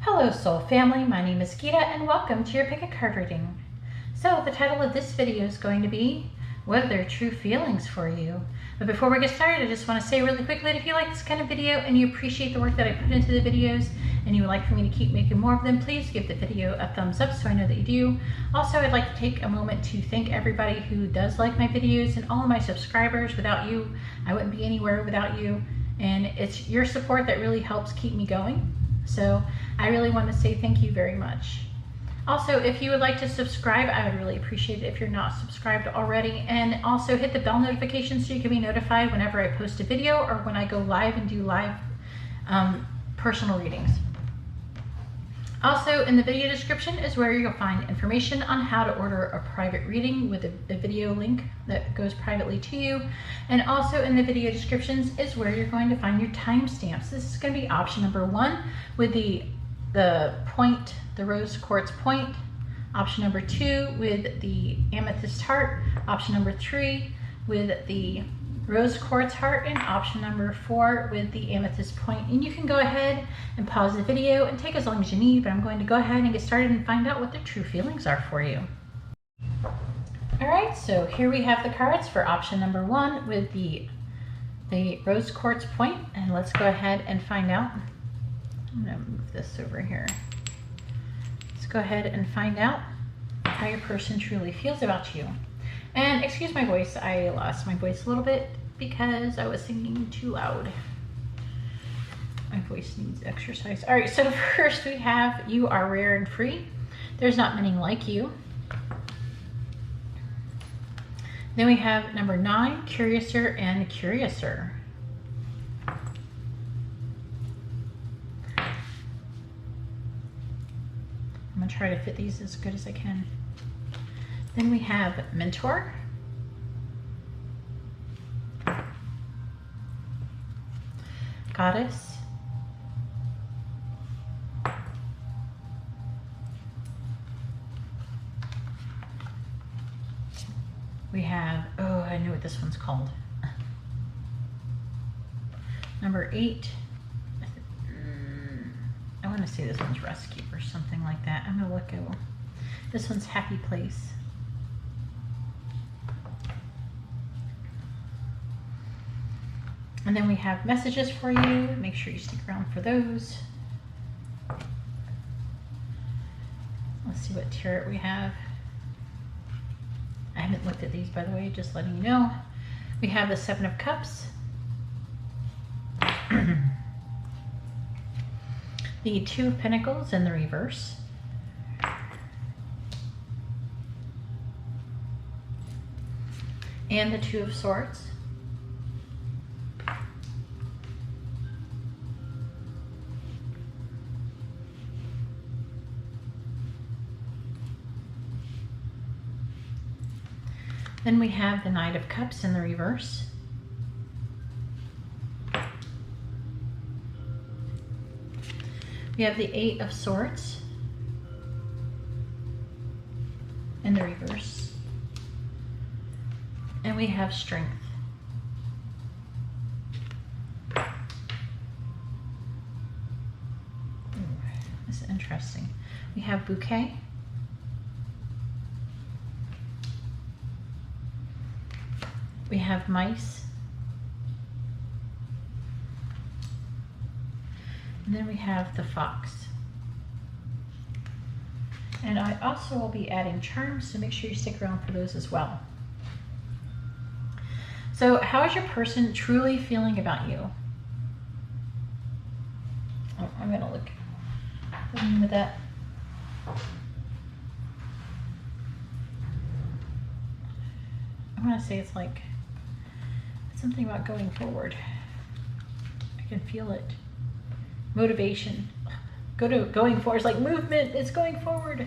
Hello soul family, my name is Gita and welcome to your pick a card reading. So the title of this video is going to be, what are their true feelings for you? But before we get started, I just want to say really quickly that if you like this kind of video and you appreciate the work that I put into the videos and you would like for me to keep making more of them, please give the video a thumbs up so I know that you do. Also, I'd like to take a moment to thank everybody who does like my videos and all of my subscribers. Without you, I wouldn't be anywhere without you. And it's your support that really helps keep me going. So I really want to say thank you very much. Also, if you would like to subscribe, I would really appreciate it if you're not subscribed already. And also hit the bell notification so you can be notified whenever I post a video or when I go live and do live personal readings. Also, in the video description is where you'll find information on how to order a private reading with a video link that goes privately to you. And also in the video descriptions is where you're going to find your timestamps. This is going to be option number 1 with the point, the rose quartz point. Option number 2 with the amethyst heart. Option number 3 with the rose quartz heart, and option number 4 with the amethyst point. And you can go ahead and pause the video and take as long as you need, but I'm going to go ahead and get started and find out what the true feelings are for you. All right, so here we have the cards for option number 1 with the rose quartz point, and let's go ahead and find out. I'm gonna move this over here. Let's go ahead and find out how your person truly feels about you. And excuse my voice, I lost my voice a little bit because I was singing too loud. My voice needs exercise. All right, so first we have, you are rare and free. There's not many like you. Then we have number 9, curiouser and curiouser. I'm gonna try to fit these as good as I can. Then we have mentor, goddess, we have, oh, I know what this one's called. Number 8, I want to say this one's rescue or something like that. I'm gonna look at this one's happy place. And then we have messages for you. Make sure you stick around for those. Let's see what tarot we have. I haven't looked at these, by the way, just letting you know. We have the 7 of Cups. The 2 of Pentacles in the reverse. And the 2 of Swords. Then we have the Knight of Cups in the reverse. We have the 8 of Swords in the reverse. And we have Strength. Ooh, this is interesting. We have Bouquet. We have Mice. And then we have the Fox. And I also will be adding charms, so make sure you stick around for those as well. So how is your person truly feeling about you? Oh, I'm gonna look at that. I want to say it's like something about going forward. I can feel it. Motivation. Going forward. It's like movement. It's going forward.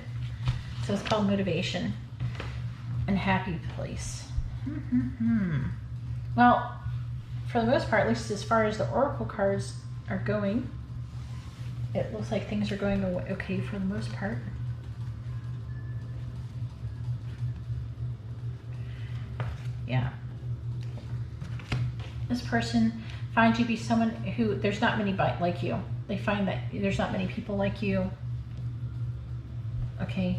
So it's called motivation. And happy place. Well, for the most part, at least as far as the oracle cards are going, it looks like things are going okay for the most part. Yeah. This person finds you to be someone who, there's not many like you. They find that there's not many people like you. Okay.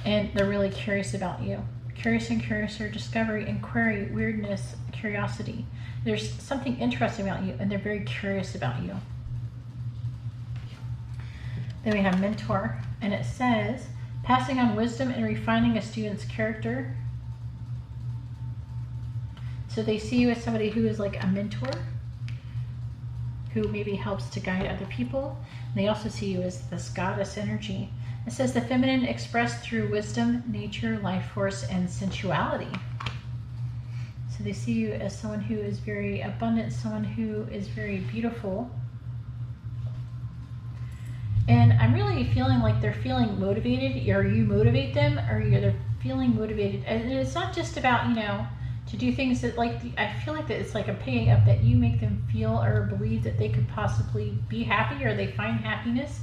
And they're really curious about you. Curious and curiouser, discovery, inquiry, weirdness, curiosity. There's something interesting about you, and they're very curious about you. Then we have mentor, and it says, passing on wisdom and refining a student's character. So they see you as somebody who is like a mentor, who maybe helps to guide other people. And they also see you as this goddess energy. It says the feminine expressed through wisdom, nature, life force, and sensuality. So they see you as someone who is very abundant, someone who is very beautiful. And I'm really feeling like they're feeling motivated, or you motivate them, or they're feeling motivated. And it's not just about, you know, to do things that, like, I feel like that it's like a paying up, that you make them feel or believe that they could possibly be happy, or they find happiness.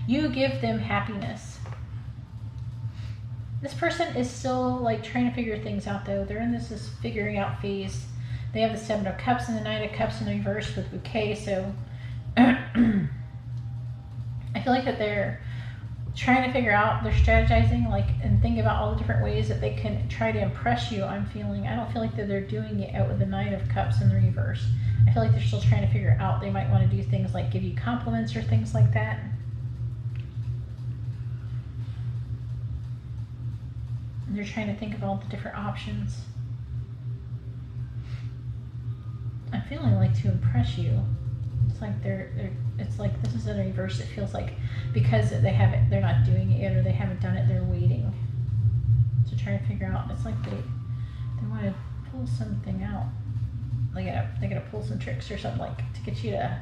You give them happiness. This person is still like trying to figure things out, though. They're in this figuring out phase. They have the Seven of Cups and the Nine of Cups in reverse with bouquet, so I feel like that they're trying to figure out, they're strategizing, like, and think about all the different ways that they can try to impress you. I'm feeling, I don't feel like that they're doing it out with the Nine of Cups in the reverse. I feel like they're still trying to figure out, they might want to do things like give you compliments or things like that. And they're trying to think of all the different options. I'm feeling like to impress you. It's like it's like this is in reverse. It feels like because they're not doing it yet, or they haven't done it, they're waiting to try to figure out. It's like they want to pull something out. They gotta pull some tricks or something, like to get you to.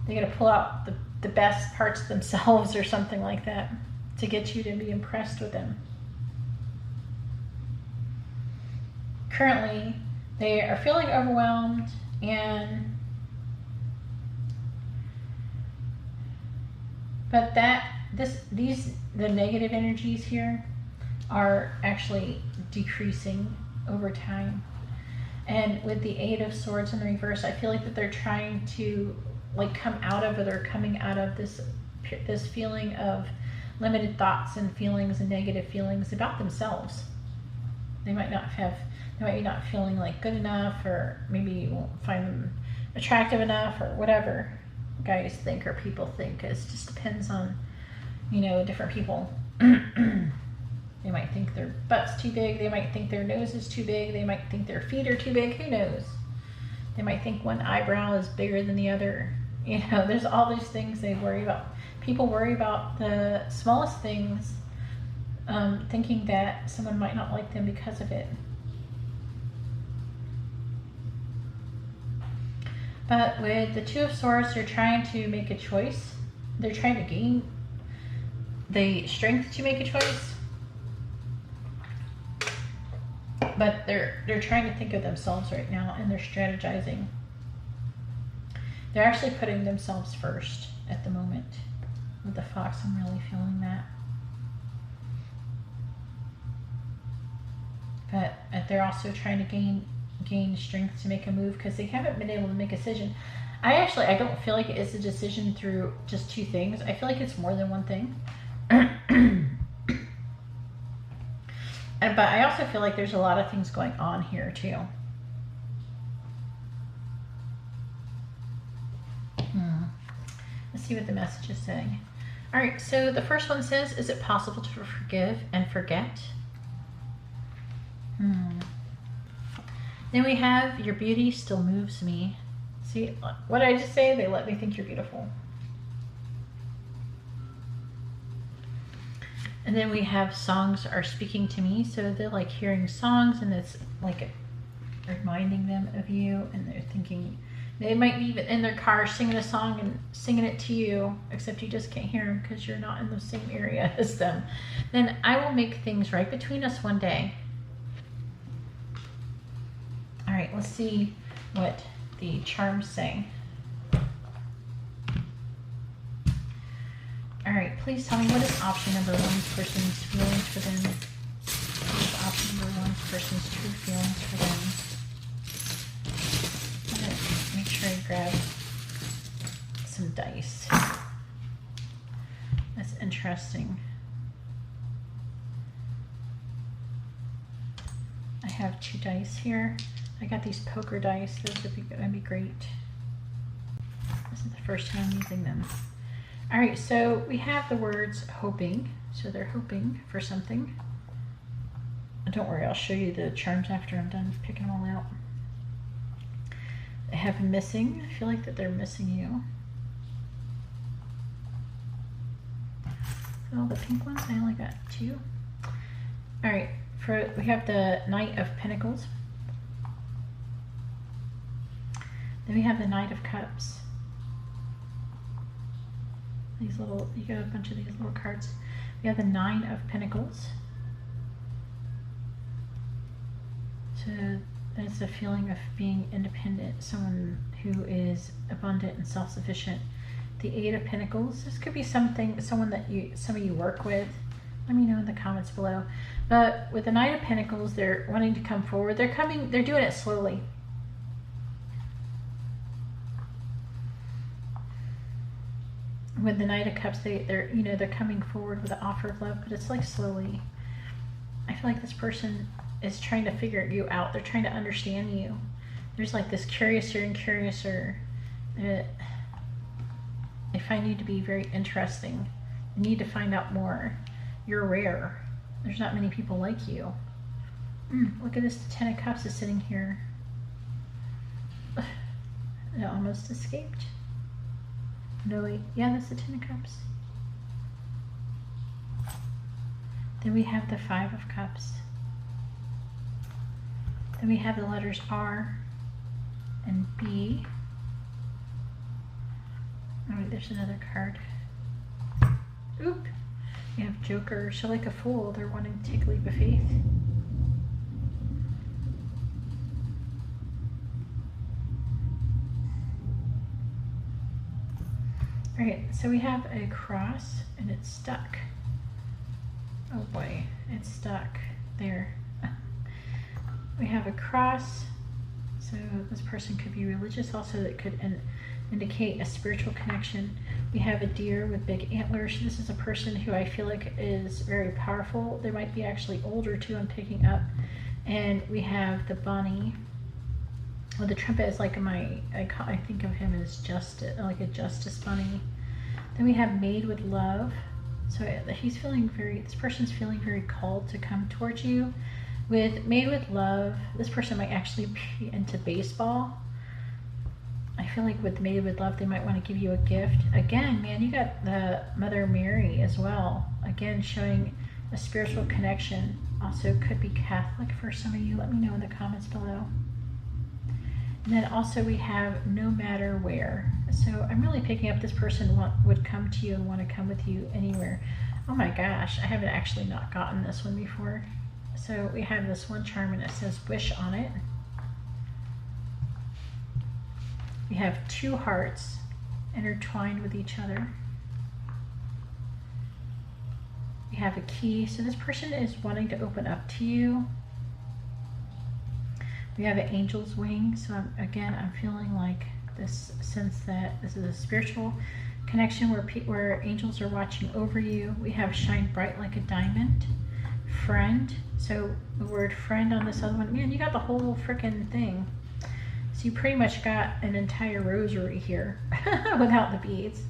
They gotta pull out the best parts of themselves or something like that to get you to be impressed with them. Currently, they are feeling overwhelmed, and but the negative energies here are actually decreasing over time. And with the Eight of Swords in the reverse, I feel like that they're trying to like come out of, or they're coming out of this feeling of limited thoughts and feelings and negative feelings about themselves. They might be not feeling like good enough, or maybe you won't find them attractive enough, or whatever guys think or people think. It just depends on, you know, different people. They might think their butt's too big. They might think their nose is too big. They might think their feet are too big. Who knows? They might think one eyebrow is bigger than the other. You know, there's all these things they worry about. People worry about the smallest things, thinking that someone might not like them because of it. But with the Two of Swords, they're trying to make a choice. They're trying to gain the strength to make a choice. But they're trying to think of themselves right now, and they're strategizing. They're actually putting themselves first at the moment. With the Fox, I'm really feeling that. But they're also trying to gain strength to make a move, because they haven't been able to make a decision. I don't feel like it is a decision through just two things. I feel like it's more than one thing. But I also feel like there's a lot of things going on here too. Let's see what the message is saying. All right, so the first one says, is it possible to forgive and forget? Then we have, your beauty still moves me. See, what did I just say? They let me think you're beautiful. And then we have, songs are speaking to me. So they're like hearing songs, and it's like reminding them of you, and they're thinking, they might be even in their car singing a song and singing it to you, except you just can't hear them because you're not in the same area as them. Then I will make things right between us one day. All right, let's see what the charms say. All right, please tell me, what is option number one person's feelings for them? What is option number one person's true feelings for them? I'm gonna make sure I grab some dice. interesting. I have 2 dice here. I got these poker dice. Those would be great. This is the first time I'm using them. All right, so we have the words hoping. So they're hoping for something. Don't worry, I'll show you the charms after I'm done picking them all out. I have missing. I feel like that they're missing you. All the pink ones, I only got 2. All right, we have the Knight of Pentacles. Then we have the Knight of Cups. These little, you get a bunch of these little cards. We have the 9 of Pentacles. So that's a feeling of being independent, someone who is abundant and self-sufficient. The 8 of Pentacles. This could be someone that some of you work with. Let me know in the comments below. But with the Knight of Pentacles, they're wanting to come forward. They're doing it slowly. With the Knight of Cups, they're coming forward with an offer of love, but it's like slowly. I feel like this person is trying to figure you out. They're trying to understand you. There's like this curiouser and curiouser. They find you to be very interesting. They need to find out more. You're rare. There's not many people like you. Look at this. The 10 of Cups is sitting here. It almost escaped. No, wait. Yeah, that's the 10 of Cups. Then we have the 5 of Cups. Then we have the letters R and B. Oh wait, there's another card. Oop! We have Joker. So like a fool, they're wanting to take a leap of faith. Alright, so we have a cross and it's stuck. Oh boy, it's stuck there. We have a cross, so this person could be religious also. That could indicate a spiritual connection. We have a deer with big antlers. This is a person who I feel like is very powerful. They might be actually older too, I'm picking up. And we have the bunny. Well, the trumpet is like I think of him as justice, like a justice bunny. Then we have made with love. So this person's feeling very called to come towards you. With made with love, this person might actually be into baseball. I feel like with made with love, they might want to give you a gift. Again, man, you got the Mother Mary as well. Again, showing a spiritual connection. Also could be Catholic for some of you. Let me know in the comments below. And then also we have no matter where. So I'm really picking up this person would come to you and want to come with you anywhere. Oh my gosh, I haven't actually not gotten this one before. So we have this one charm and it says wish on it. We have 2 hearts intertwined with each other. We have a key. So this person is wanting to open up to you. We have an angel's wing. So I'm feeling like this sense that this is a spiritual connection where angels are watching over you. We have shine bright like a diamond. Friend. So the word friend on this other one. Man, you got the whole freaking thing. So you pretty much got an entire rosary here without the beads.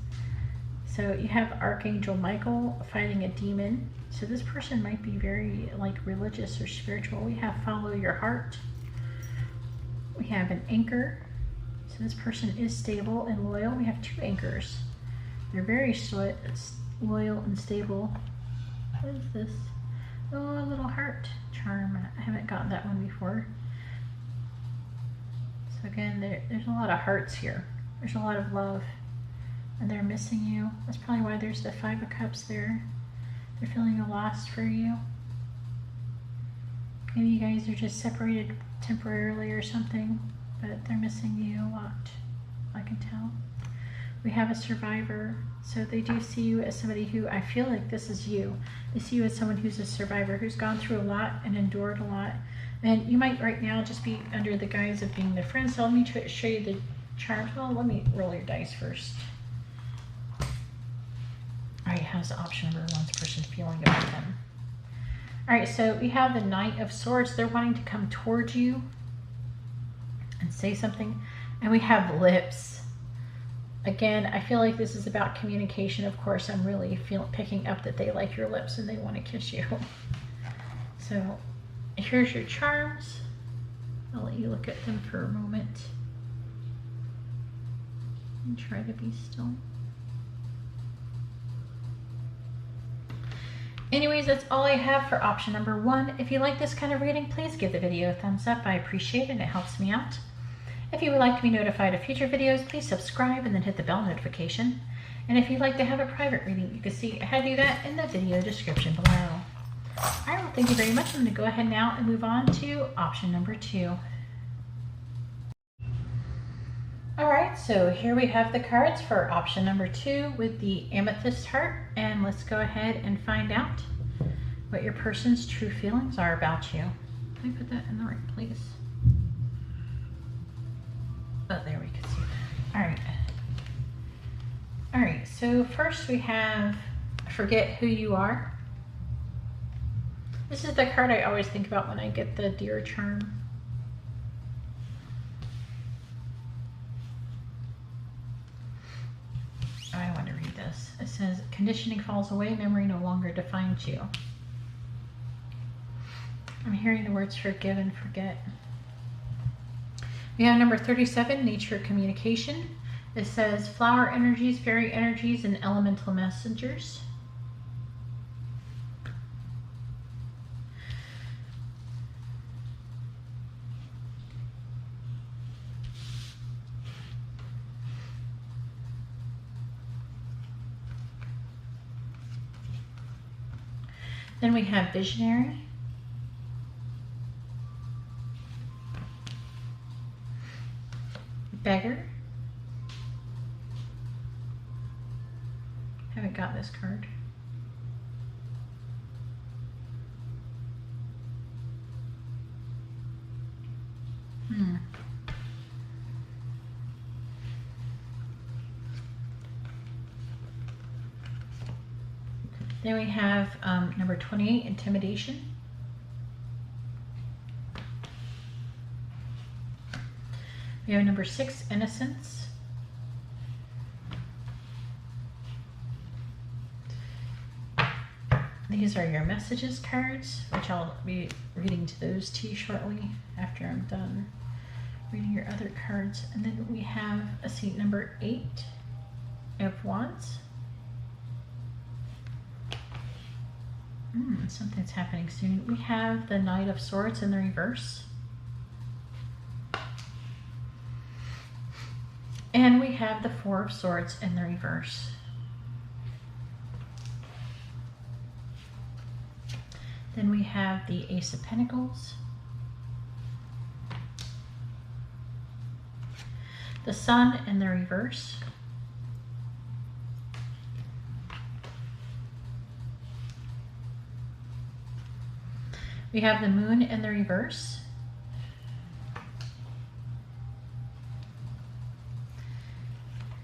So you have Archangel Michael fighting a demon. So this person might be very like religious or spiritual. We have follow your heart. We have an anchor. So this person is stable and loyal. We have 2 anchors. They're very loyal and stable. What is this? Oh, a little heart charm. I haven't gotten that one before. So again, there's a lot of hearts here. There's a lot of love. And they're missing you. That's probably why there's the 5 of Cups there. They're feeling a loss for you. Maybe you guys are just separated temporarily or something, but they're missing you a lot, I can tell. We have a survivor. So they do see you as somebody who, I feel like this is you. They see you as someone who's a survivor, who's gone through a lot and endured a lot. And you might right now just be under the guise of being their friend. So let me show you the charms. Well, let me roll your dice first. All right, how's the option number one's person feeling about them? All right, so we have the Knight of Swords. They're wanting to come towards you and say something. And we have lips. Again, I feel like this is about communication. Of course, I'm really picking up that they like your lips and they want to kiss you. So here's your charms. I'll let you look at them for a moment and try to be still. Anyways, that's all I have for option number one. If you like this kind of reading, please give the video a thumbs up. I appreciate it. It helps me out. If you would like to be notified of future videos, please subscribe and then hit the bell notification. And if you'd like to have a private reading, you can see how to do that in the video description below. All right, well, thank you very much. I'm going to go ahead now and move on to option number two. All right, so here we have the cards for option number two with the amethyst heart. And let's go ahead and find out what your person's true feelings are about you. Let me put that in the right place. Oh, there we can see that. All right. All right, so first we have Forget Who You Are. This is the card I always think about when I get the deer charm. I want to read this. It says, conditioning falls away, memory no longer defines you. I'm hearing the words forgive and forget. We have number 37, nature communication. It says flower energies, fairy energies, and elemental messengers. Then we have visionary. Beggar. Haven't got this card. Then we have number 28, intimidation. We have number 6, innocence. These are your messages cards, which I'll be reading to those to you shortly after I'm done reading your other cards. And then we have a seat number 8 of Wands. Something's happening soon. We have the Knight of Swords in the reverse. And we have the Four of Swords in the reverse. Then we have the Ace of Pentacles. The Sun in the reverse. We have the Moon in the reverse.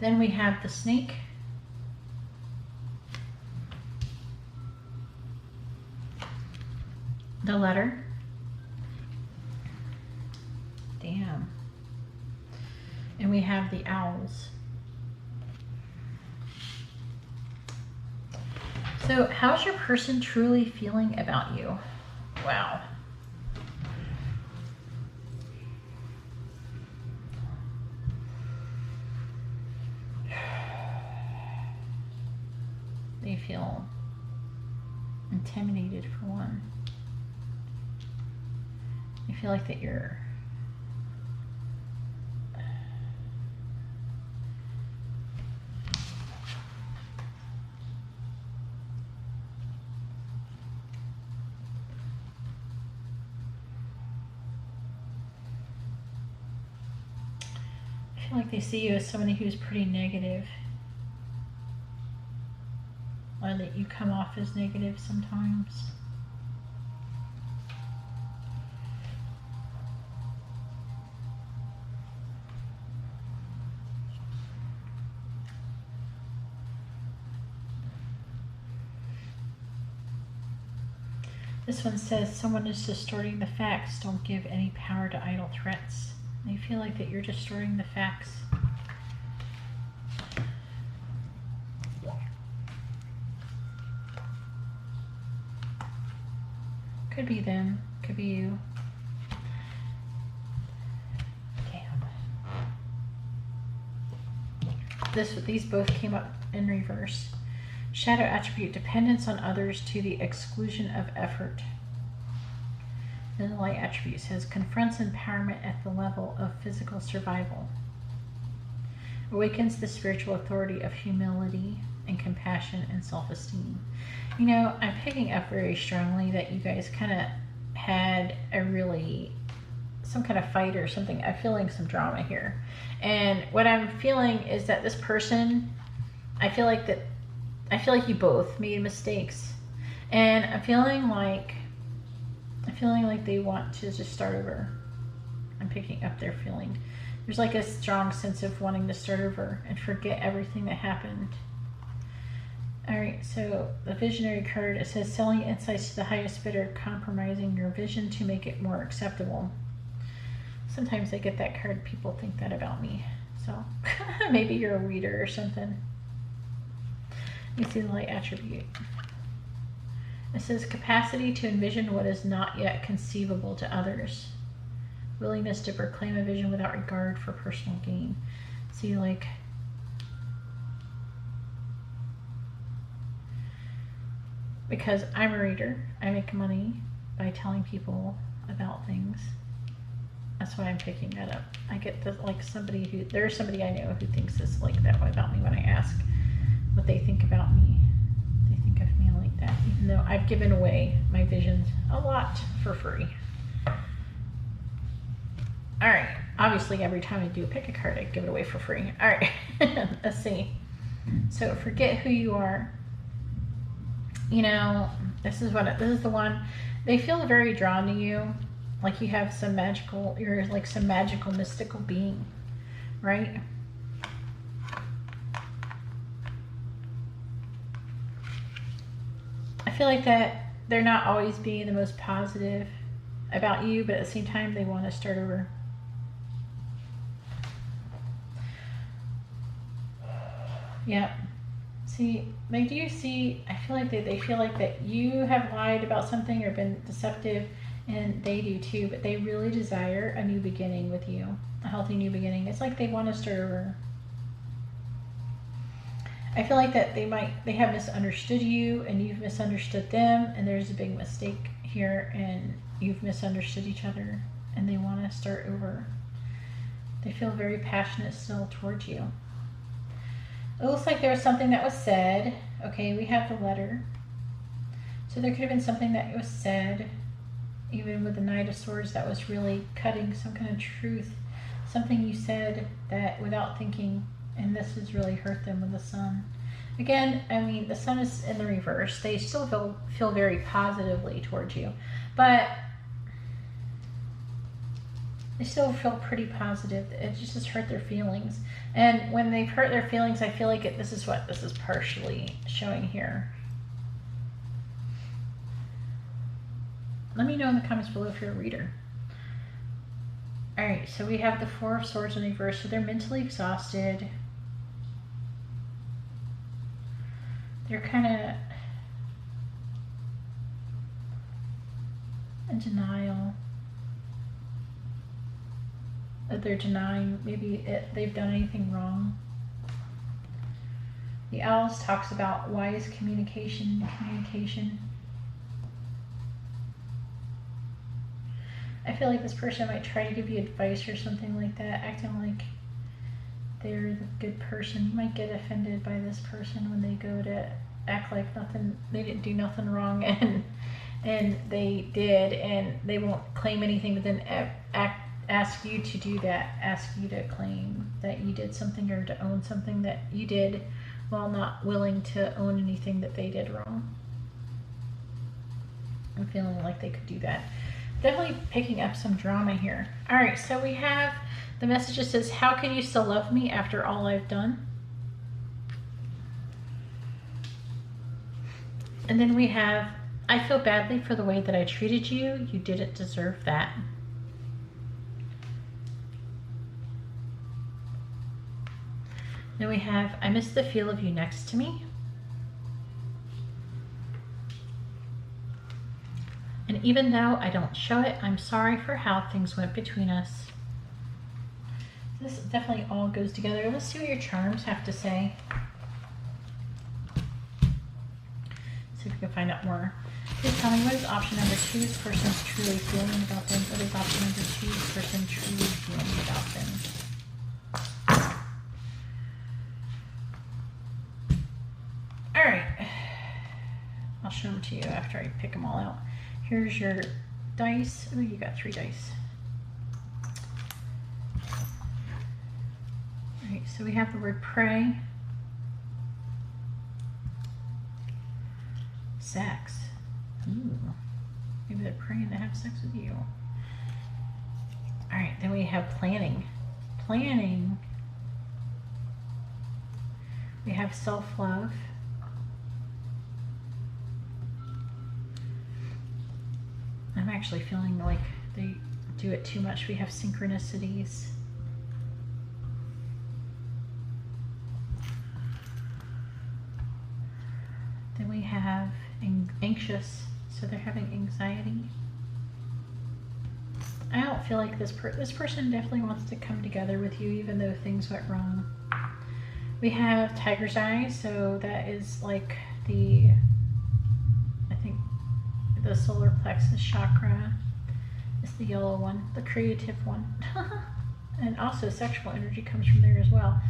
Then we have the Snake. The Letter. Damn. And we have the Owls. So how's your person truly feeling about you? Wow. They feel intimidated for one. They feel like that you're I feel like they see you as somebody who's pretty negative, or that you come off as negative sometimes. This one says someone is distorting the facts. Don't give any power to idle threats. They feel like that you're distorting the facts. Could be them, could be you. Damn. These both came up in reverse. Shadow attribute, dependence on others to the exclusion of effort. Then the light attribute says confronts empowerment at the level of physical survival. Awakens the spiritual authority of humility and compassion and self-esteem. You know, I'm picking up very strongly that you guys kind of had some kind of fight or something. I'm feeling some drama here. And what I'm feeling is that this person, I feel like you both made mistakes. And I'm feeling like they want to just start over. I'm picking up their feeling. There's like a strong sense of wanting to start over and forget everything that happened. All right, so the visionary card, it says selling insights to the highest bidder, compromising your vision to make it more acceptable. Sometimes I get that card, people think that about me. So maybe you're a reader or something. You see the light attribute. It says capacity to envision what is not yet conceivable to others. Willingness to proclaim a vision without regard for personal gain. See, like, because I'm a reader, I make money by telling people about things. That's why I'm picking that up. I get this, like, there's somebody I know who thinks this like that way about me when I ask what they think about me. They think of me like that, even though I've given away my visions a lot for free. All right, obviously every time I do pick a card, I give it away for free. All right, let's see. So forget who you are. You know, this is the one. They feel very drawn to you, like you have you're like some magical, mystical being, right? I feel like that they're not always being the most positive about you, but at the same time, they want to start over. Yeah. See, they do see, I feel like they feel like that you have lied about something or been deceptive, and they do too, but they really desire a new beginning with you, a healthy new beginning. It's like they want to start over. I feel like that they have misunderstood you and you've misunderstood them, and there's a big mistake here and you've misunderstood each other and they want to start over. They feel very passionate still towards you. It looks like there was something that was said. Okay, we have the letter. So there could have been something that was said, even with the Knight of Swords, that was really cutting some kind of truth. Something you said that without thinking, and this has really hurt them with the Sun. Again, I mean, the Sun is in the reverse. They still feel very positively towards you, but they still feel pretty positive. It just hurt their feelings. And when they've hurt their feelings, I feel like this is what this is partially showing here. Let me know in the comments below if you're a reader. All right, so we have the Four of Swords in reverse. So they're mentally exhausted. They're kind of in denial. That they're denying maybe they've done anything wrong. The Owls talks about wise communication. I feel like this person might try to give you advice or something like that, acting like they're the good person. You might get offended by this person when they go to act like they didn't do nothing wrong, and they did, and they won't claim anything, but then ask you to do that, ask you to claim that you did something or to own something that you did, while not willing to own anything that they did wrong. I'm feeling like they could do that. Definitely picking up some drama here. All right, so we have the message that says, how can you still love me after all I've done? And then we have I feel badly for the way that I treated you. You didn't deserve that. Then we have, I miss the feel of you next to me. And even though I don't show it, I'm sorry for how things went between us. This definitely all goes together. Let's see what your charms have to say. See if we can find out more. Please tell me, what is option number 2? This person's truly feeling about them. What is option number 2? This person truly feeling about them. Alright. I'll show them to you after I pick them all out. Here's your dice. Oh, you got 3 dice. Alright, so we have the word pray. Sex. Ooh. Maybe they're praying to have sex with you. Alright, then we have planning. Planning. We have self-love. I'm actually feeling like they do it too much. We have synchronicities. Then we have anxious, so they're having anxiety. I don't feel like this person definitely wants to come together with you even though things went wrong. We have tiger's eyes, so that is like the, I think, the solar plexus chakra. It's the yellow one, the creative one. And also sexual energy comes from there as well.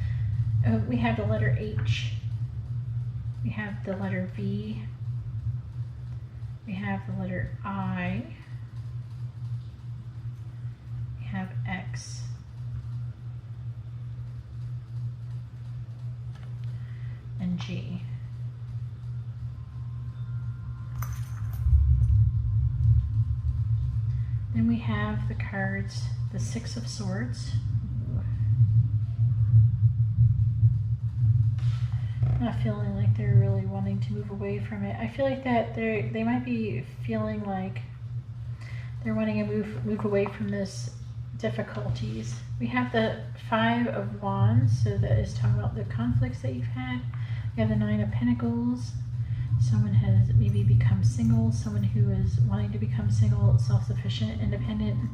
We have the letter H. We have the letter V. We have the letter I. We have X. And G. Then we have the cards, the 6 of Swords. Not feeling like they're really wanting to move away from it. I feel like that they might be feeling like they're wanting to move away from this difficulties. We have the 5 of Wands, so that is talking about the conflicts that you've had. We have the 9 of Pentacles. Someone has maybe become single, someone who is wanting to become single, self-sufficient, independent.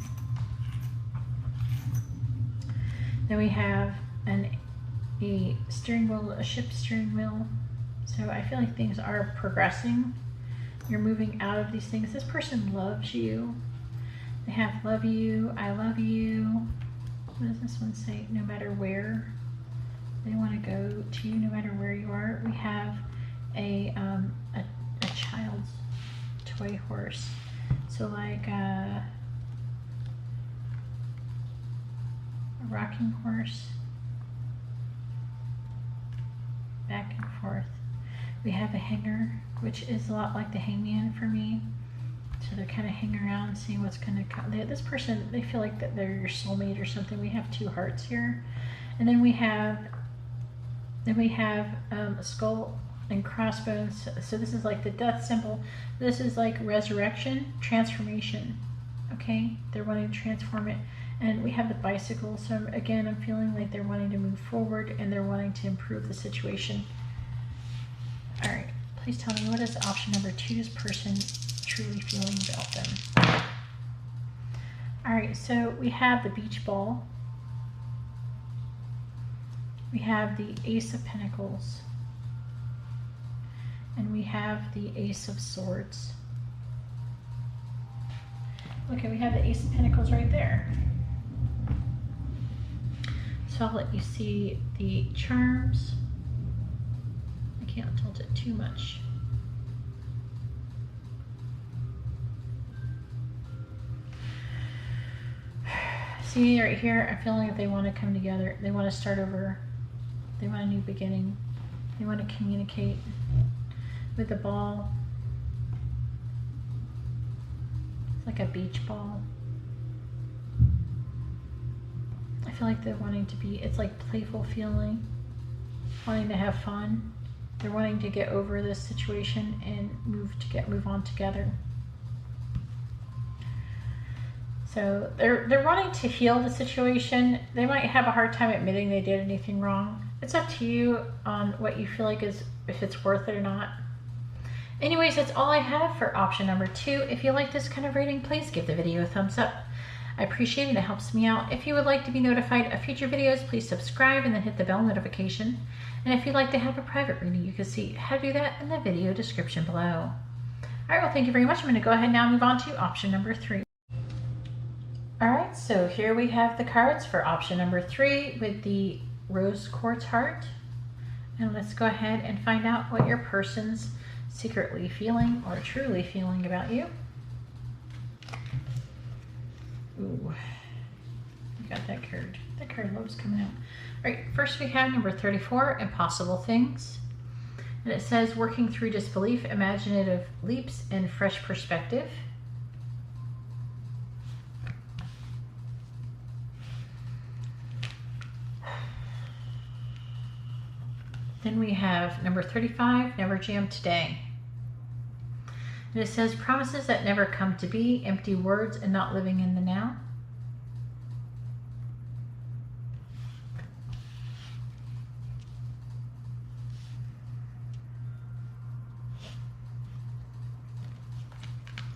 Then we have a steering wheel, a ship steering wheel. So I feel like things are progressing. You're moving out of these things. This person loves you. They have love you, I love you. What does this one say? No matter where. They want to go to you no matter where you are. We have a child's toy horse. So like a rocking horse. Back and forth. We have a hanger, which is a lot like the hangman for me. So they're kind of hanging around, seeing what's going to come. This person, they feel like that they're your soulmate or something. We have 2 hearts here, and then we have a skull and crossbones. So this is like the death symbol. This is like resurrection, transformation. Okay, they're wanting to transform it. And we have the bicycle. So again, I'm feeling like they're wanting to move forward and they're wanting to improve the situation. All right, please tell me, what is option number 2? This person truly feeling about them. All right, so we have the beach ball. We have the Ace of Pentacles. And we have the Ace of Swords. Okay, we have the Ace of Pentacles right there. So I'll let you see the charms. I can't tilt it too much. See right here, I'm feeling that they want to come together. They want to start over. They want a new beginning. They want to communicate. With the ball, it's like a beach ball. I feel like they're wanting to be, it's like playful feeling, wanting to have fun. They're wanting to get over this situation and move on together. So they're wanting to heal the situation. They might have a hard time admitting they did anything wrong. It's up to you on what you feel like is, if it's worth it or not. Anyways, that's all I have for option number 2. If you like this kind of reading, please give the video a thumbs up. I appreciate it. It helps me out. If you would like to be notified of future videos, please subscribe and then hit the bell notification. And if you'd like to have a private reading, you can see how to do that in the video description below. All right, well, thank you very much. I'm going to go ahead now and move on to option number 3. All right, so here we have the cards for option number 3 with the rose quartz heart. And let's go ahead and find out what your person's secretly feeling or truly feeling about you. Ooh, you got that card. That card loves coming out. All right, first we have number 34, Impossible Things. And it says, working through disbelief, imaginative leaps, and fresh perspective. Then we have number 35, Never Jam Today. And it says, promises that never come to be, empty words, and not living in the now.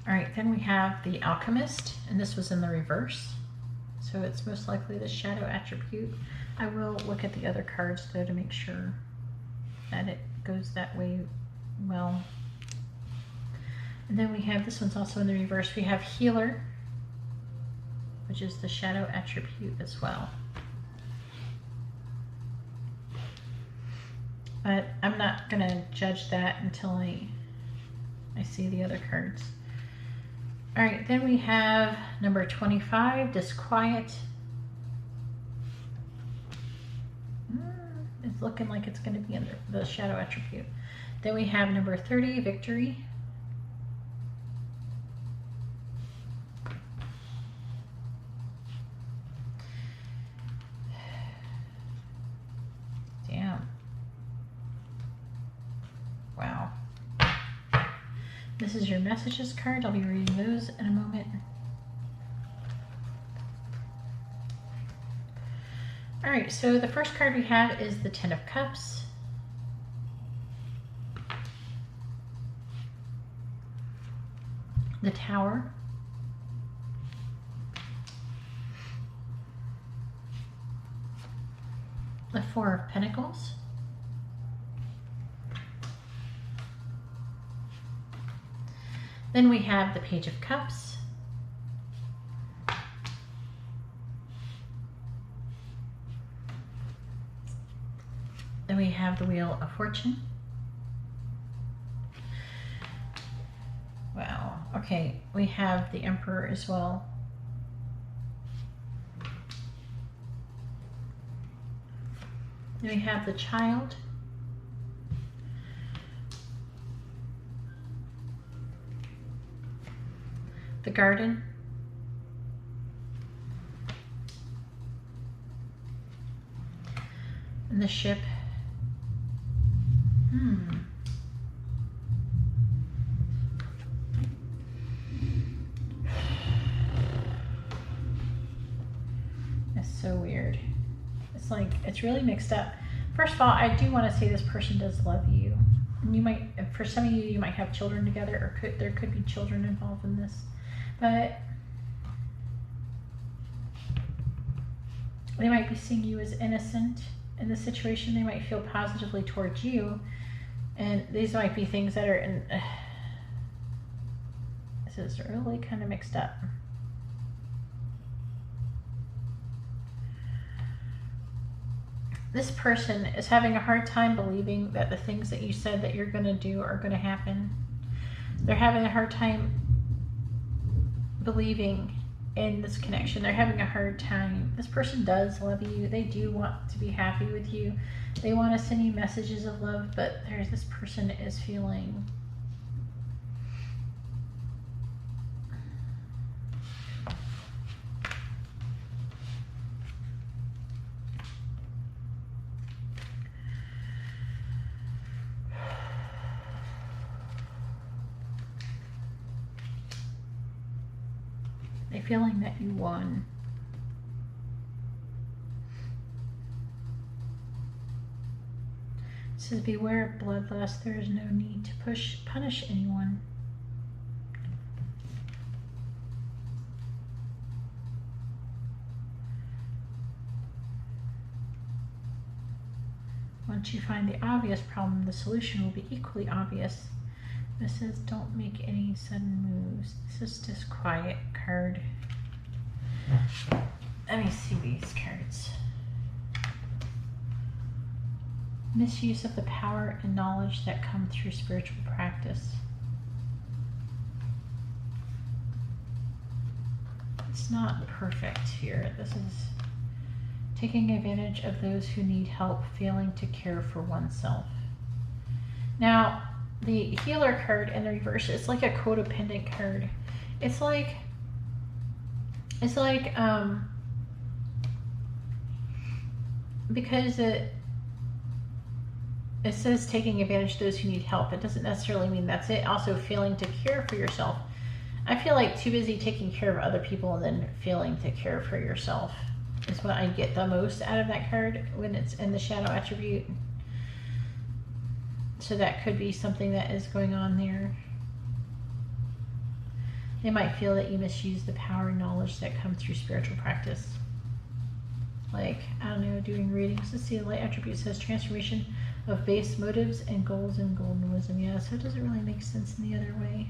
All right, then we have the Alchemist, and this was in the reverse. So it's most likely the shadow attribute. I will look at the other cards though to make sure that it goes that way well. And then we have, this one's also in the reverse, we have Healer, which is the shadow attribute as well. But I'm not going to judge that until I see the other cards. All right, then we have number 25, Disquiet. It's looking like it's going to be under the shadow attribute. Then we have number 30, Victory. Damn. Wow. This is your messages card. I'll be reading those in a moment. All right, so the first card we have is the Ten of Cups. The Tower. The Four of Pentacles. Then we have the Page of Cups. Then we have the Wheel of Fortune. Wow. Okay, we have the Emperor as well. Then we have the Child. The Garden. And the Ship. That's so weird. It's like, it's really mixed up. First of all, I do want to say this person does love you. And you might, for some of you, you might have children together, or there could be children involved in this. But they might be seeing you as innocent in this situation. They might feel positively towards you. And these might be things that are in, this is really kind of mixed up. This person is having a hard time believing that the things that you said that you're going to do are going to happen. They're having a hard time believing in this connection. They're having a hard time. This person does love you. They do want to be happy with you. They want to send you messages of love, but this person is feeling a feeling that you won. It says, beware of bloodlust. There is no need to punish anyone. Once you find the obvious problem, the solution will be equally obvious. It says, don't make any sudden moves. This is just quiet card. Let me see these cards. Misuse of the power and knowledge that come through spiritual practice. It's not perfect here. This is taking advantage of those who need help, failing to care for oneself. Now, the healer card in the reverse, it's like a codependent card. It's like because it says taking advantage of those who need help. It doesn't necessarily mean that's it. Also, failing to care for yourself. I feel like too busy taking care of other people and then failing to care for yourself is what I get the most out of that card when it's in the shadow attribute. So that could be something that is going on there. They might feel that you misuse the power and knowledge that come through spiritual practice. Like, I don't know, doing readings. Let's see, the light attribute says transformation of base motives and goals and golden wisdom. Yeah, so it doesn't really make sense in the other way.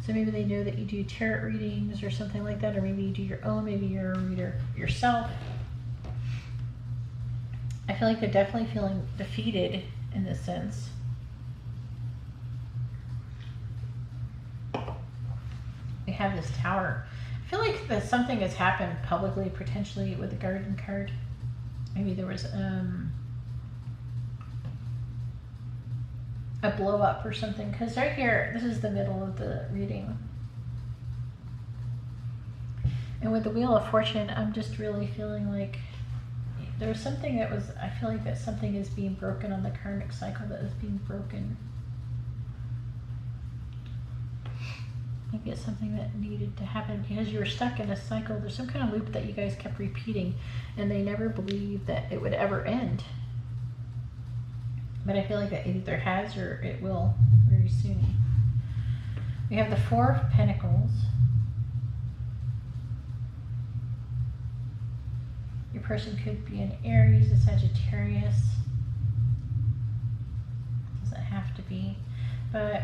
So maybe they know that you do tarot readings or something like that, or maybe you do your own, maybe you're a reader yourself. I feel like they're definitely feeling defeated in this sense. We have this tower. I feel like that something has happened publicly, potentially with the garden card. Maybe there was a blow up or something, because right here, this is the middle of the reading. And with the Wheel of Fortune, I'm just really feeling like there's something that was, I feel like that something is being broken on the karmic cycle that is being broken. Maybe it's something that needed to happen because you were stuck in a cycle. There's some kind of loop that you guys kept repeating and they never believed that it would ever end. But I feel like that either has or it will very soon. We have the Four of Pentacles. Your person could be an Aries, a Sagittarius. Doesn't have to be. But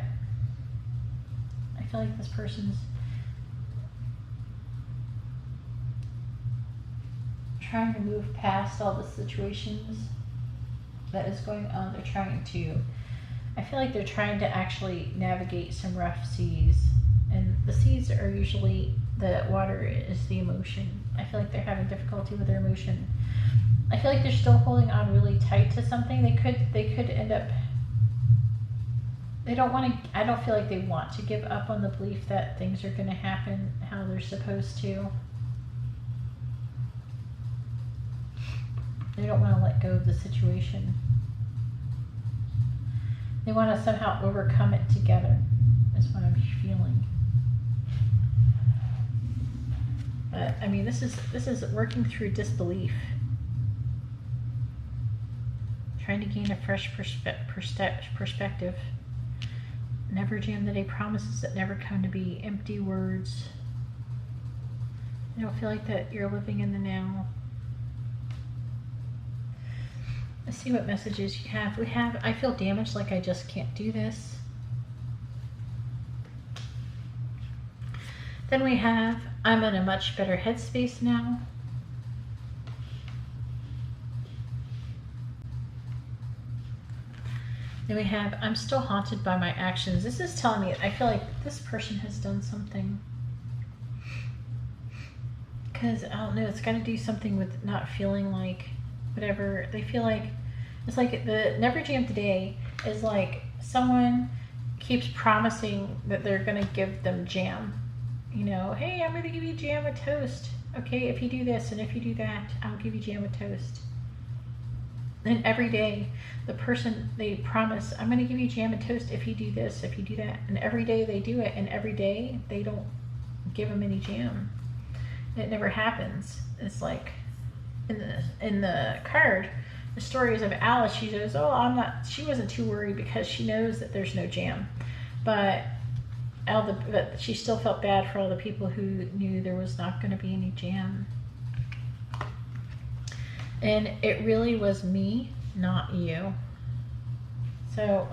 I feel like this person's trying to move past all the situations that is going on. They're trying to, I feel like they're trying to actually navigate some rough seas, and the seas are usually, the water is the emotion. I feel like they're having difficulty with their emotion. I feel like they're still holding on really tight to something. They could end up, they don't want to, I don't feel like they want to give up on the belief that things are going to happen how they're supposed to. They don't want to let go of the situation. They want to somehow overcome it together, is what I'm feeling. But I mean, this is working through disbelief. Trying to gain a fresh perspective. Never jam the day, promises that never come to be, empty words. I don't feel like that you're living in the now. Let's see what messages you have. We have, I feel damaged, like I just can't do this. Then we have, I'm in a much better headspace now. Then we have, I'm still haunted by my actions. This is telling me, I feel like this person has done something. Because, I don't know, it's got to do something with not feeling like whatever. They feel like, it's like the Never Jam Today is like someone keeps promising that they're going to give them jam. You know, hey, I'm going to give you jam with toast. Okay, if you do this and if you do that, I'll give you jam with toast. And every day, the person, they promise, I'm going to give you jam and toast if you do this, if you do that. And every day they do it, and every day they don't give them any jam. It never happens. It's like in the card, the stories of Alice, she goes, oh, she wasn't too worried because she knows that there's no jam. But she still felt bad for all the people who knew there was not going to be any jam. And it really was me, not you. So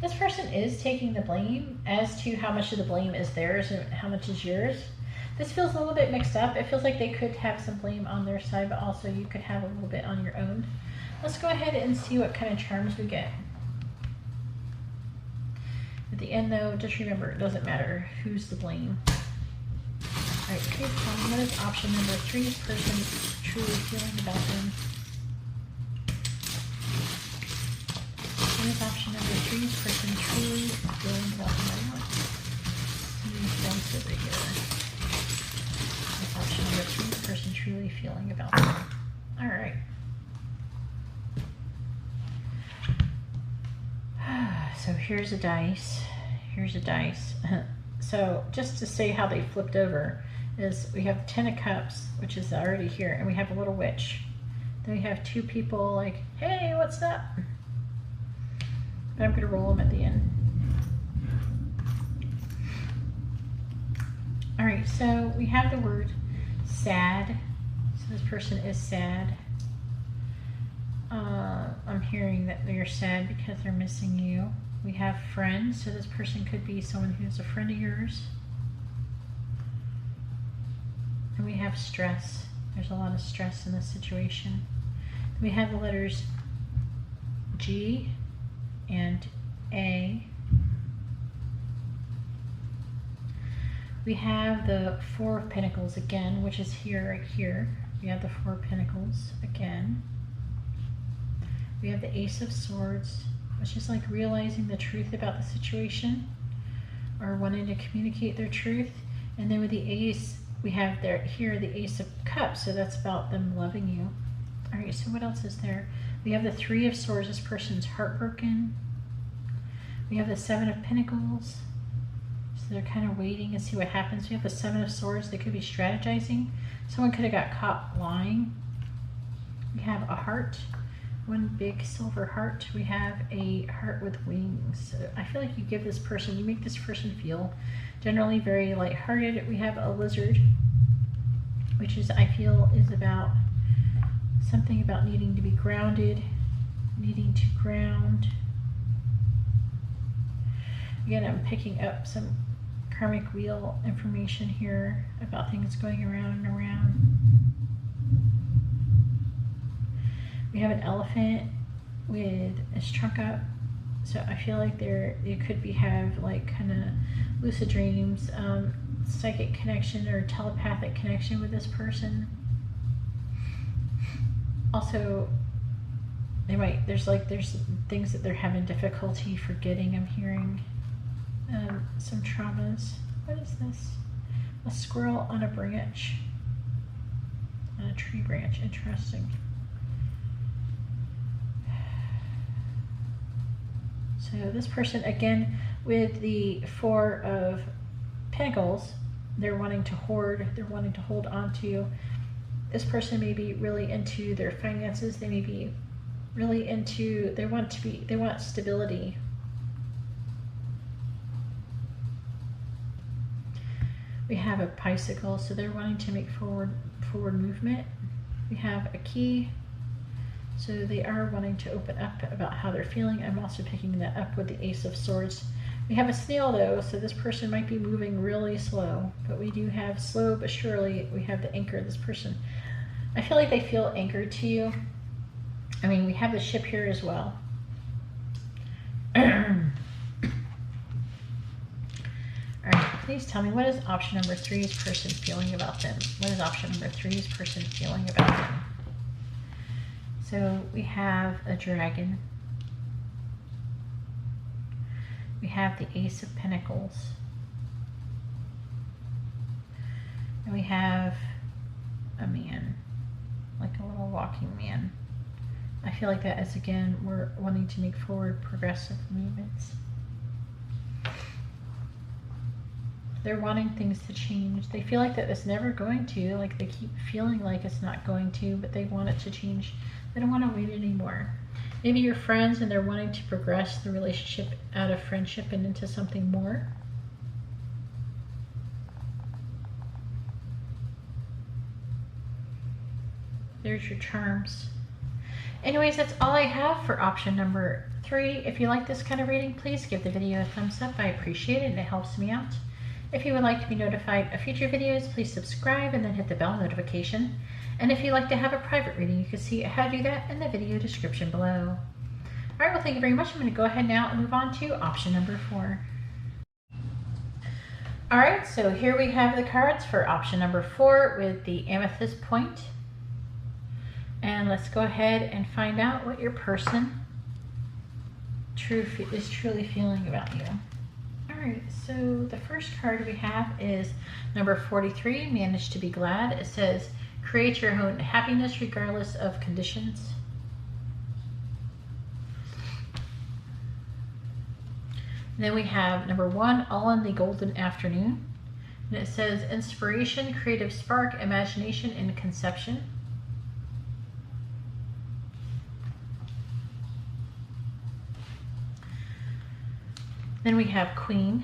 this person is taking the blame as to how much of the blame is theirs and how much is yours. This feels a little bit mixed up. It feels like they could have some blame on their side, but also you could have a little bit on your own. Let's go ahead and see what kind of charms we get. At the end though, just remember, it doesn't matter who's to blame. Alright, please tell me, what is option number 3? Person truly feeling about them. What is option number 3? Person truly feeling about them. I want these things over here. What's option number 3? Person truly feeling about them. Alright. So here's a dice. Here's a dice. So just to say how they flipped over is we have the 10 of Cups, which is already here, and we have a little witch. Then we have 2 people like, hey, what's up? But I'm going to roll them at the end. All right, so we have the word sad. So this person is sad. I'm hearing that they're sad because they're missing you. We have friends, so this person could be someone who's a friend of yours. And we have stress. There's a lot of stress in this situation. We have the letters G and A. We have the 4 of Pentacles again, which is here, right here. We have the 4 of Pentacles again. We have the Ace of Swords, which is like realizing the truth about the situation or wanting to communicate their truth. And then with the Ace, we have here the Ace of Cups, so that's about them loving you. All right, so what else is there? We have the 3 of Swords, this person's heartbroken. We have the 7 of Pentacles, so they're kind of waiting and see what happens. We have the 7 of Swords, they could be strategizing. Someone could have got caught lying. We have a heart. 1 big silver heart. We have a heart with wings. So I feel like you give this person, you make this person feel generally very lighthearted. We have a lizard, which is, I feel, is about something about needing to be grounded, needing to ground. Again, I'm picking up some karmic wheel information here about things going around and around. We have an elephant with its trunk up, so I feel like you could have like kind of lucid dreams, psychic connection or telepathic connection with this person. Also, there's things that they're having difficulty forgetting. I'm hearing some traumas. What is this? A squirrel on a branch, on a tree branch. Interesting. So this person, again, with the 4 of Pentacles, they're wanting to hoard, they're wanting to hold on to. This person may be really into their finances. They may be really into, they want stability. We have a bicycle, so they're wanting to make forward movement. We have a key. So they are wanting to open up about how they're feeling. I'm also picking that up with the Ace of Swords. We have a snail though, so this person might be moving really slow, but we do have slow but surely. We have the anchor of this person. I feel like they feel anchored to you. I mean, we have the ship here as well. All right, please tell me, what is option number 3's person feeling about them? What is option number 3's person feeling about them? So we have a dragon. We have the Ace of Pentacles. And we have a man, like a little walking man. I feel like that is, again, we're wanting to make forward progressive movements. They're wanting things to change. They feel like that it's never going to, like they keep feeling like it's not going to, but they want it to change. They don't want to wait anymore. Maybe you're friends and they're wanting to progress the relationship out of friendship and into something more. There's your charms. Anyways, that's all I have for option number 3. If you like this kind of reading, please give the video a thumbs up. I appreciate it and it helps me out. If you would like to be notified of future videos, please subscribe and then hit the bell notification. And if you'd like to have a private reading, you can see how to do that in the video description below. Alright, well thank you very much. I'm going to go ahead now and move on to option number 4. Alright, so here we have the cards for option number 4 with the amethyst point. And let's go ahead and find out what your person is truly feeling about you. Alright, so the first card we have is number 43, Manage to be Glad. It says, create your own happiness regardless of conditions. And then we have number 1, All in the Golden Afternoon. And it says, inspiration, creative spark, imagination, and conception. Then we have Queen.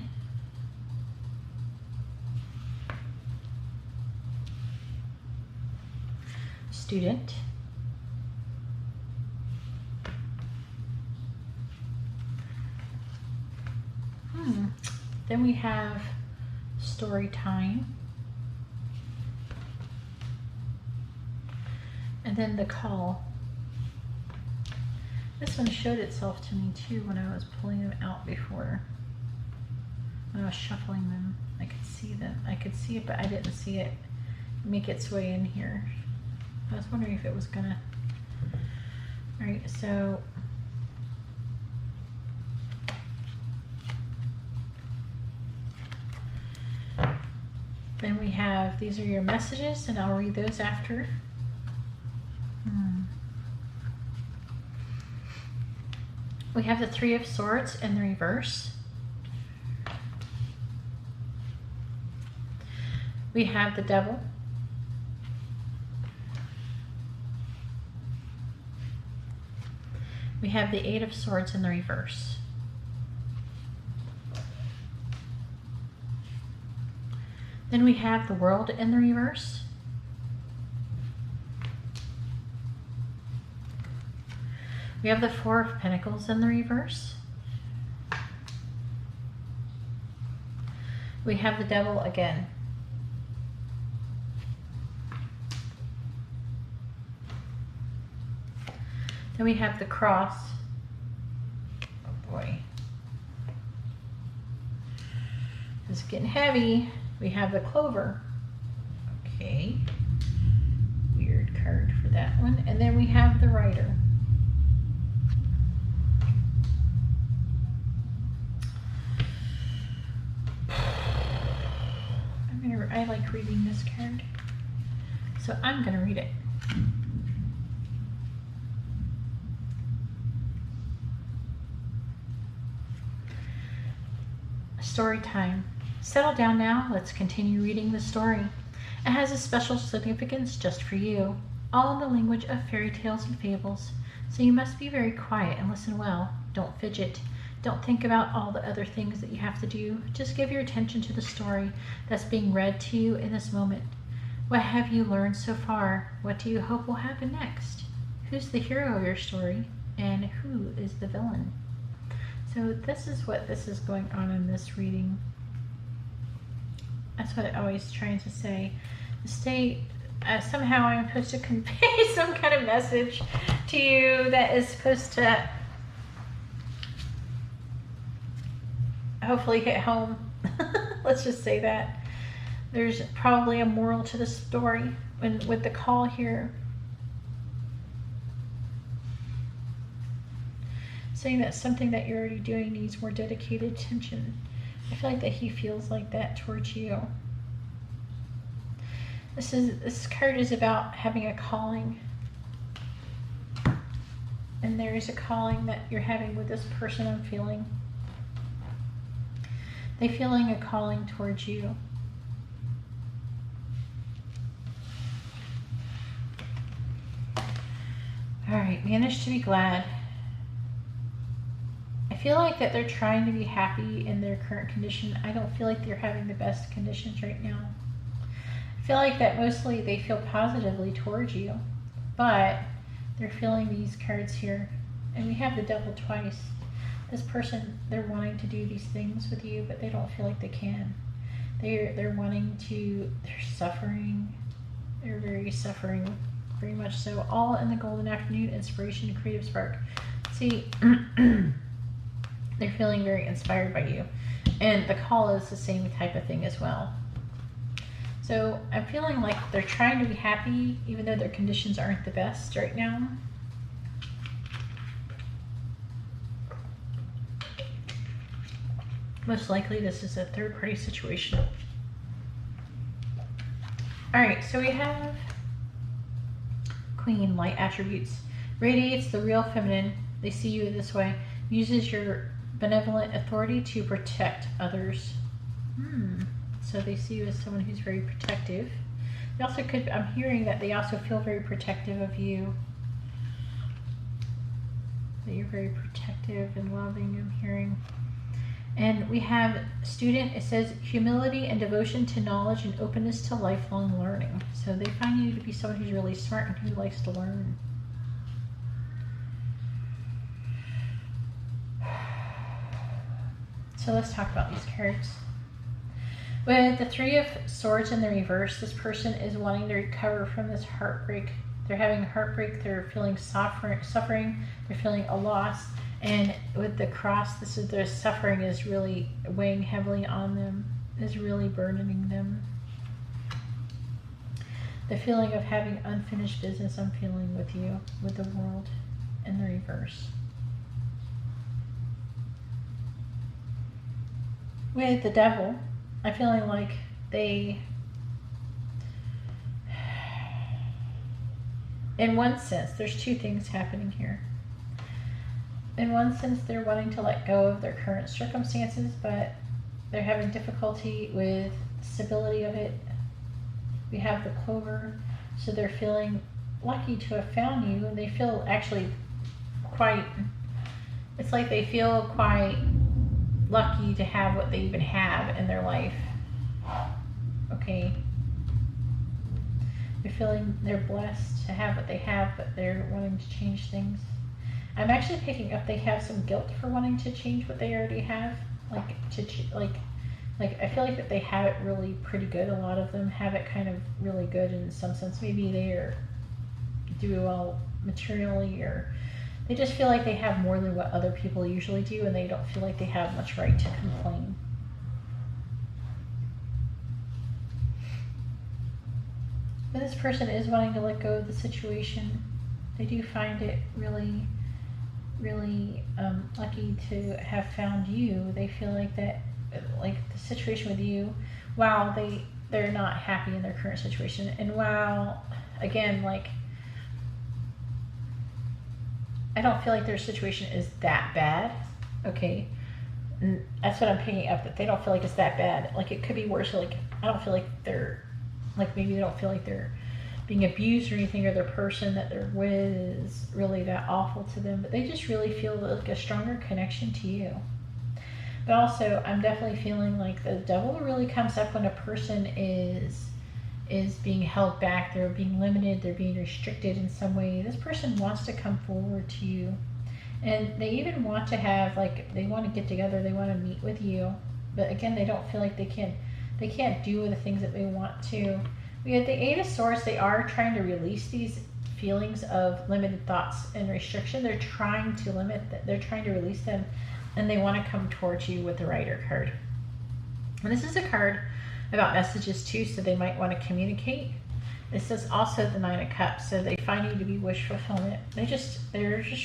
Student. Then we have Story Time. And then The Call. This one showed itself to me too when I was pulling them out before. When I was shuffling them, I could see them. I could see it, but I didn't see it make its way in here. I was wondering if it was gonna. Alright, so then we have, these are your messages, and I'll read those after. We have the Three of Swords in the reverse. We have the Devil. We have the Eight of Swords in the reverse. Then we have the World in the reverse. We have the Four of Pentacles in the reverse. We have the Devil again. Then we have the Cross. Oh boy. This is getting heavy. We have the Clover. Okay. Weird card for that one. And then we have the Rider. I like reading this card, so I'm going to read it. Story time. Settle down now. Let's continue reading the story. It has a special significance just for you, all in the language of fairy tales and fables, so you must be very quiet and listen well. Don't fidget. Don't think about all the other things that you have to do. Just give your attention to the story that's being read to you in this moment. What have you learned so far? What do you hope will happen next? Who's the hero of your story? And who is the villain? So this is what this is going on in this reading. That's what I always trying to say. Somehow I'm supposed to convey some kind of message to you that is supposed to hopefully hit home. Let's just say that. There's probably a moral to the story with the call here. Saying that something that you're already doing needs more dedicated attention. I feel like that he feels like that towards you. This card is about having a calling. And there is a calling that you're having with this person, I'm feeling. They're feeling a calling towards you. All right, manage to be glad. I feel like that they're trying to be happy in their current condition. I don't feel like they're having the best conditions right now. I feel like that mostly they feel positively towards you, but they're feeling these cards here. And we have the Devil twice. This person, they're wanting to do these things with you, but they don't feel like they can. They're wanting to, they're suffering. They're very suffering, very much so. All in the Golden Afternoon, inspiration, creative spark. See, they're feeling very inspired by you. And the call is the same type of thing as well. So I'm feeling like they're trying to be happy, even though their conditions aren't the best right now. Most likely this is a third-party situation. All right, so we have Queen, light attributes. Radiates the real feminine. They see you this way. Uses your benevolent authority to protect others. So they see you as someone who's very protective. They also could, I'm hearing that they also feel very protective of you. That you're very protective and loving, I'm hearing. And we have student, it says humility and devotion to knowledge and openness to lifelong learning. So they find you to be someone who's really smart and who likes to learn. So let's talk about these cards. With the Three of Swords in the reverse, this person is wanting to recover from this heartbreak. They're having heartbreak, they're feeling suffering, they're feeling a loss. And with the cross, this is their suffering is really weighing heavily on them, is really burdening them. The feeling of having unfinished business I'm feeling with you, with the World in the reverse. With the Devil, I'm feeling like they, in one sense, there's two things happening here. In one sense, they're wanting to let go of their current circumstances, but they're having difficulty with stability of it. We have the Clover, so they're feeling lucky to have found you, and they feel actually quite, it's like they feel quite lucky to have what they even have in their life. Okay. They're feeling they're blessed to have what they have, but they're wanting to change things. I'm actually picking up they have some guilt for wanting to change what they already have. Like I feel like that they have it really pretty good. A lot of them have it kind of really good in some sense. Maybe they do well materially, or they just feel like they have more than what other people usually do, and they don't feel like they have much right to complain. But this person is wanting to let go of the situation. They do find it really lucky to have found you. They feel like that, like the situation with you, while they're not happy in their current situation, and while, again, like, I don't feel like their situation is that bad, okay? And that's what I'm picking up, that they don't feel like it's that bad. Like, it could be worse. Like, I don't feel like they're, like, maybe they don't feel like they're being abused or anything, or the person that they're with is really that awful to them, but they just really feel like a stronger connection to you. But also, I'm definitely feeling like the Devil really comes up when a person is being held back, they're being limited, they're being restricted in some way. This person wants to come forward to you, and they even want to have, like, they want to get together, they want to meet with you, but again, they don't feel like they can't do the things that they want to. We had the Eight of Swords. They are trying to release these feelings of limited thoughts and restriction. They're trying to limit that. They're trying to release them, and they want to come towards you with the Rider card. And this is a card about messages too, so they might want to communicate. This is also the Nine of Cups, so they find you to be wish fulfillment. They're just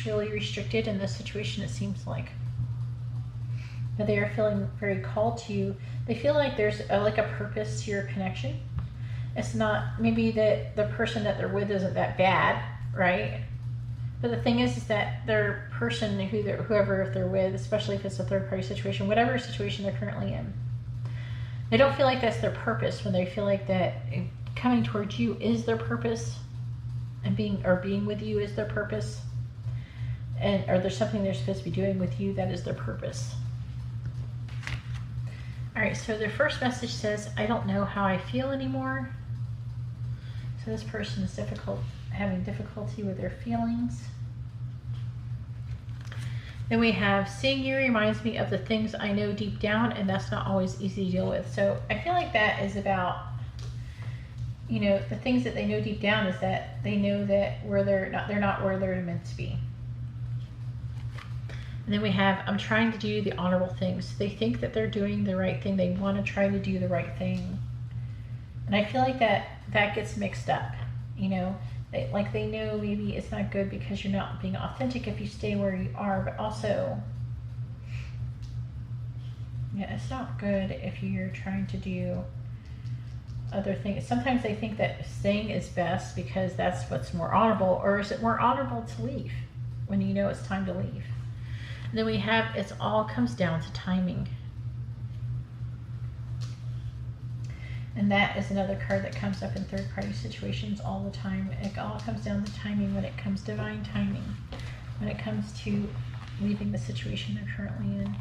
really restricted in this situation, it seems like. But they are feeling very called to you. They feel like there's like a purpose to your connection. It's not, maybe that the person that they're with isn't that bad, right? But the thing is that their person, whoever if they're with, especially if it's a third party situation, whatever situation they're currently in, they don't feel like that's their purpose when they feel like that coming towards you is their purpose, and being with you is their purpose, or there's something they're supposed to be doing with you that is their purpose. All right, so their first message says, I don't know how I feel anymore. So this person is having difficulty with their feelings. Then we have, seeing you reminds me of the things I know deep down, and that's not always easy to deal with. So I feel like that is about, you know, the things that they know deep down is that they know that they're not where they're meant to be. And then we have, I'm trying to do the honorable things. They think that they're doing the right thing. They want to try to do the right thing. And I feel like that gets mixed up, you know. They know maybe it's not good because you're not being authentic if you stay where you are, but also, yeah, it's not good if you're trying to do other things. Sometimes they think that staying is best because that's what's more honorable, or is it more honorable to leave when you know it's time to leave? And then we have, it all comes down to timing. And that is another card that comes up in third party situations all the time. It all comes down to timing when it comes to divine timing, when it comes to leaving the situation they're currently in.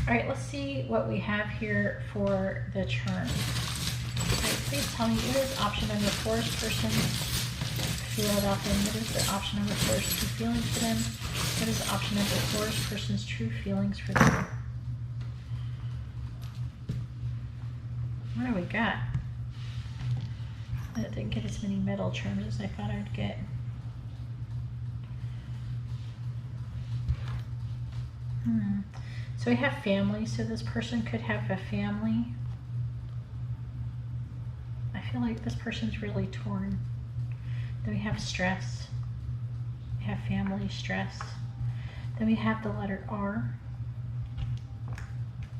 All right, let's see what we have here for the charm. All right, please tell me, what is option number 4's person feel about them? What is the option number 4's true feelings for them? What is option number 4's person's true feelings for them? What do we got? I didn't get as many metal charms as I thought I'd get. So we have family, so this person could have a family. I feel like this person's really torn. Then we have stress. We have family stress. Then we have the letter R.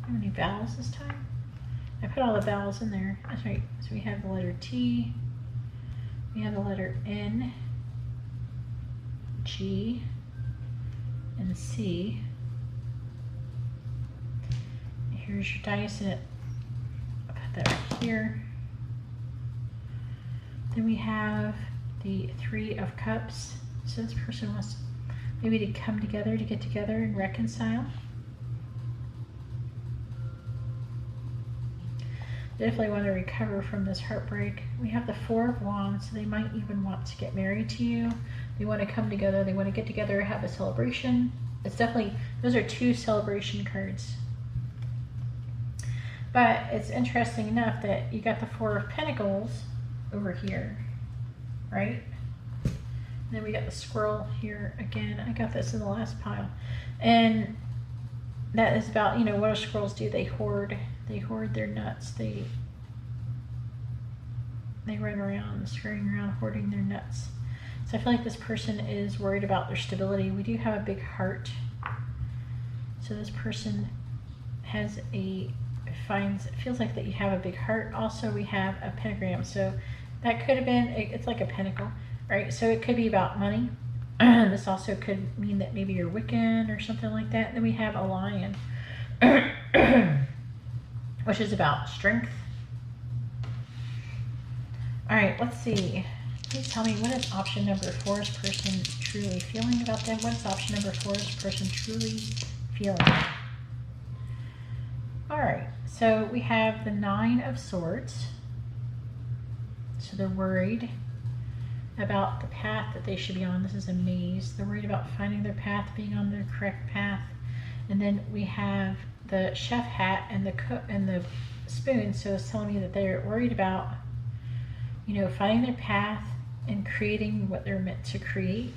How many vowels this time? I put all the vowels in there. That's right. So we have the letter T. We have the letter N, G, and C. Here's your dice, and I'll put that right here. Then we have the 3 of Cups. So this person wants maybe to come together, to get together and reconcile. Definitely want to recover from this heartbreak. We have the 4 of Wands, so they might even want to get married to you. They want to come together. They want to get together, have a celebration. It's definitely, those are 2 celebration cards. But it's interesting enough that you got the 4 of Pentacles over here, right? And then we got the squirrel here again. I got this in the last pile. And that is about, you know, what do squirrels do? They hoard their nuts. They run around, scurrying around, hoarding their nuts. So I feel like this person is worried about their stability. We do have a big heart. So this person has feels like that you have a big heart. Also, we have a pentagram. So that could have been, it's like a pentacle, right? So it could be about money. This also could mean that maybe you're Wiccan or something like that. Then we have a lion, which is about strength. All right, let's see. Please tell me, what is option number 4's person truly feeling about them? What is option number 4's person truly feeling? All right, so we have the 9 of Swords. So they're worried about the path that they should be on. This is a maze. They're worried about finding their path, being on their correct path. And then we have the chef hat and the spoon. So it's telling me that they're worried about, you know, finding their path and creating what they're meant to create.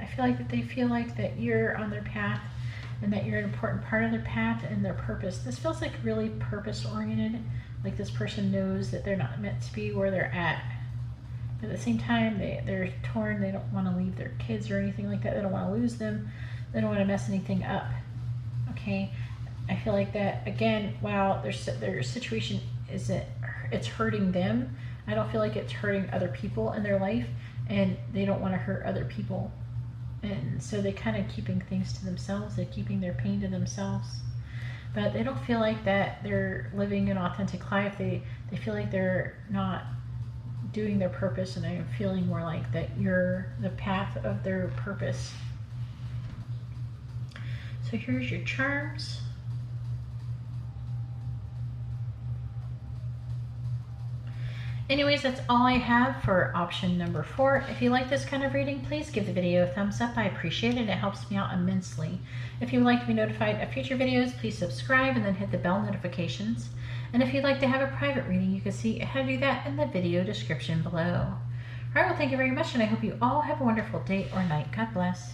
I feel like that they feel like that you're on their path and that you're an important part of their path and their purpose. This feels like really purpose-oriented, like this person knows that they're not meant to be where they're at. But at the same time, they're torn. They don't want to leave their kids or anything like that. They don't want to lose them. They don't want to mess anything up. Okay? I feel like that, again, while their situation isn't, it's hurting them, I don't feel like it's hurting other people in their life, and they don't want to hurt other people. And so they're kind of keeping things to themselves. They're keeping their pain to themselves. But they don't feel like that they're living an authentic life. They feel like they're not doing their purpose, and I'm feeling more like that you're the path of their purpose. So here's your charms. Anyways, that's all I have for option number 4. If you like this kind of reading, please give the video a thumbs up. I appreciate it. It helps me out immensely. If you would like to be notified of future videos, please subscribe and then hit the bell notifications. And if you'd like to have a private reading, you can see how to do that in the video description below. All right, well, thank you very much, and I hope you all have a wonderful day or night. God bless.